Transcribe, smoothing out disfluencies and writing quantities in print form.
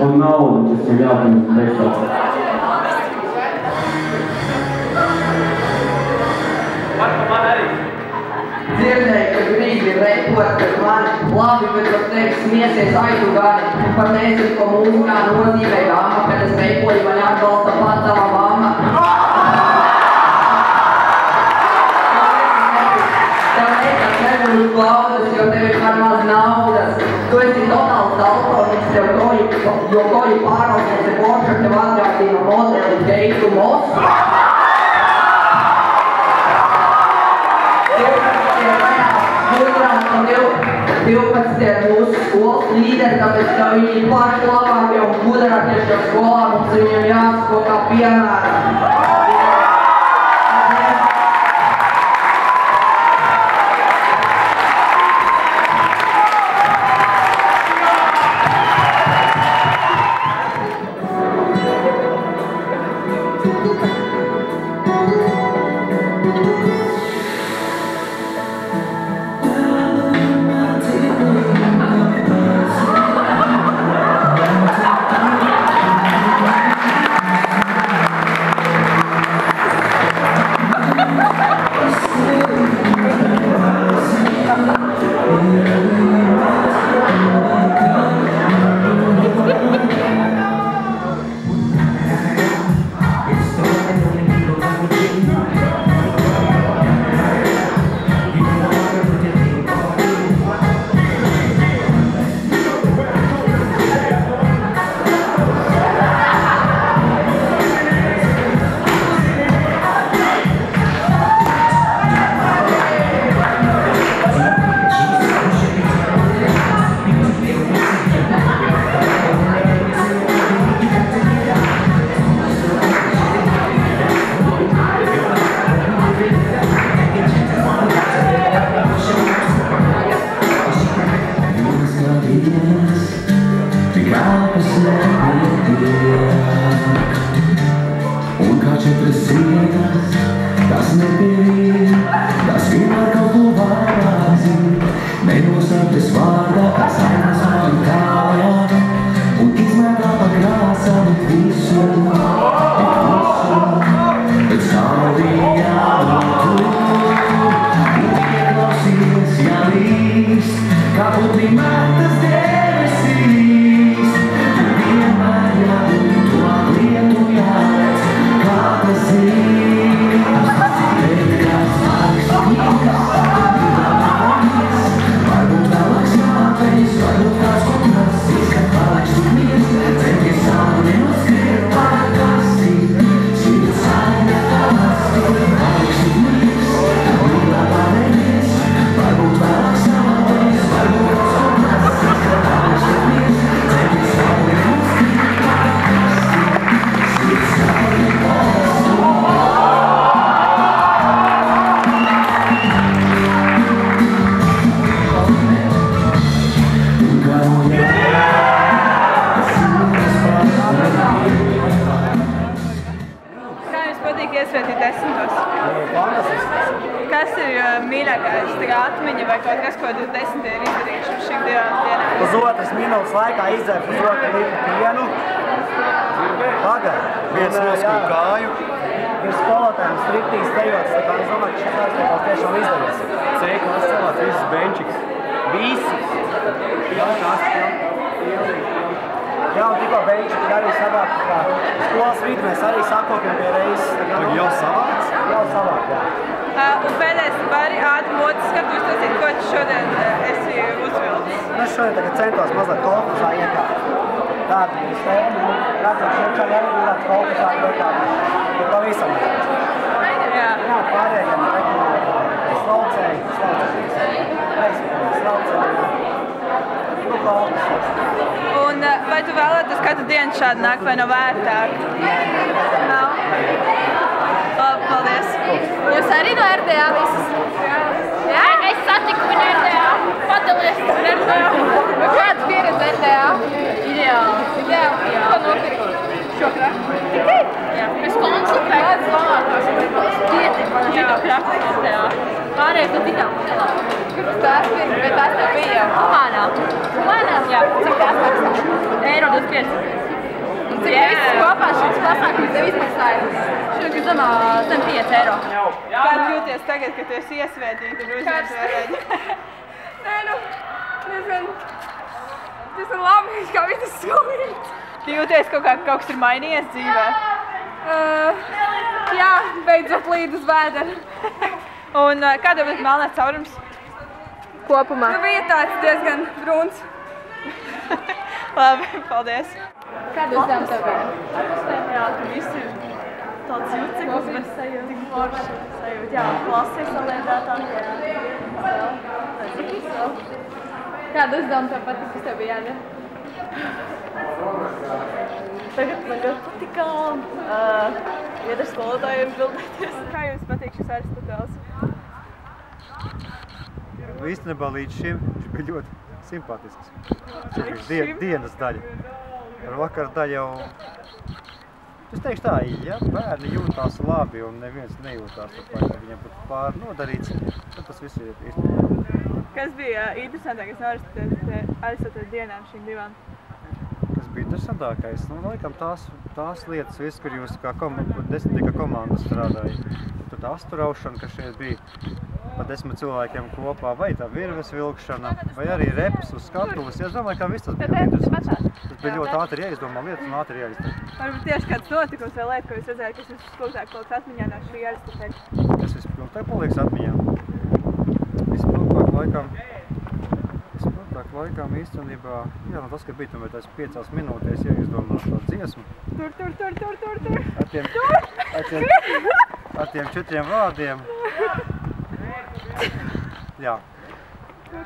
un naudu, kas ir jāpieņem tekstā. Man arī. Dzirdēju, ka grībi repot pret mani, labi, bet par tevi smiesies aitu gani. Par nezinu, ko mūzikā nozīmē gama, kad es repoju, mani atbalsta pat tava mamma. Tev nekas nebūs klaudas, jo tev ir par maz naudas. Tu esi totāls daltonīgs, jo koju pārvaldes ir Porsche, tev atgādina modeli Keitu Mosu. Un 12 ir mūsu skolas līderi, tāpēc, ka viņi paši labākie un gudrākie šo skolā, mums viņiem jāsako kā piemēram. Kas ir mīļākais atmiņa vai kaut kas, ko 10 ir izdarījuši šīm dienām? Pusotras minūtes laikā izdzēra pusotru litru pienu. Pagad, viens noskūp kāju. Ir skolotājiem striktīs tejots, tā kā es domāju, ka šis aizstāvās tiešām izdarīs. C-klases celās visus benčiks. Visus! Jā, un tikko benčiki arī savāk, kā skolas vidi mēs arī sakopjam pie reizes. Jau savāks? Jau savāk, jā. Un pēdējais vari ātri motis skatus, tas ir, ko tu šodien esi uzvilcis? Es šodien tagad centos mazliet kolkusā iekāpt. Tāda ir stēma, un redzam, šeit arī ir tāds kolkusā iekāpt. Ir pavisam. Jā. Jā, pārējiem slaucēji. Un vai tu vēlētos katru dienu šādi nākt vai nav vērtāk? Nav? Labi, paldies. Jūs arī no RDA visas? Jā? Es satiku viņu RDA. Padalies ar RDA. Kāda pieredze RDA? Ideāli. Jā. Ko nopirkt? Šo kraku? Tikai? Jā. Es konsultēju. Kādas labākās? Pieti. Man šito kraku RDA. Pārējais no citām. Kur tās bija? Bet tās tev bija Humānā. Humānā? Jā. Cik tās maksā? €25. Un cik viss kopā šis pasākums tev izmaksāja? Šogad zamā €105. Kā tu jūties tagad, kad tu esi iesvētīta un uzņemts vēlēģi? Nē, nu, diezgan labi, kā viss skolīt. Tu jūties kaut kas ir mainījies dzīvē? Jā, beidzot līd uz vēdera. Un kā tev bija melnais caurums? Kopumā. Nu, bija tāds diezgan bruns. Labi, paldies. Kādu uzdevumu tev bija? Jā, tu visi tāds jucīgs, bet tik forši sajūt. Jā, klasi saliedētāk. Kādu uzdevumu tev patīk, kas tev bija jādara? Tagad patikām iet ar skolotājiem bildēties. Kā jums patīk šis Aristoteles? Īstenībā līdz šim viņš bija ļoti simpātisks. Tas bija dienas daļa. Ar vakara daļu jau... Es teikšu tā, ja bērni jūtās labi un neviens nejūtās, tad viņam pat pāri nodarīts, tad tas viss ir īstenībā. Kas bija interesantākais no Aristoteles dienām šīm divām? Kas bija interesantākais? Nu, laikam tās lietas, viss, kur jūs kā desmitnieka komanda strādāja. Tur tā asturaušana, kas šeit bija pa 10 cilvēkiem kopā, vai tā virves vilkšana, vai arī reps uz skatuves. Es domāju, ka viss tas bija ļoti interesants. Tas bija ļoti ātri jāizdomā lietas un ātri jāizdara. Varbūt tieši kāds notikums vai lieta, ko jūs redzējāt, kas jums spilgtāk paliks atmiņā no šī Aristoteles? Kas vispilgtāk paliks atmiņā? Vispilgtāk laikam īstenībā, jā, no tas, ka bija tomēr tās 5 minūtēs jāizdomā tā dziesmu. Tur! Ar tiem 4 vārdiem. Jā. Tur!